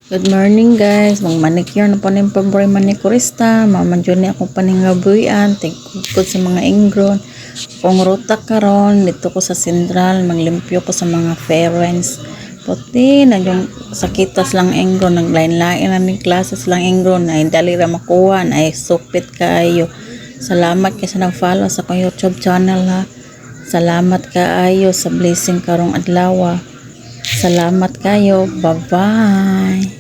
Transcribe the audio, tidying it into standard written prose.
Good morning guys, mag manicure na po ng pabori manikurista, mamadyo ni akong paningabuyan, tigkod sa mga ingron, kung ruta karon dito ko sa sentral, maglimpyo ko sa mga parents, puti na yung sakitas lang ingron, naglain-lain na ni klases lang ingron, ay dali ra makuha, ay supit kayo. Salamat kayo sa nag-follow sa akong YouTube channel ha. Salamat kaayo sa blessing karong adlaw. Salamat kayo, bye bye.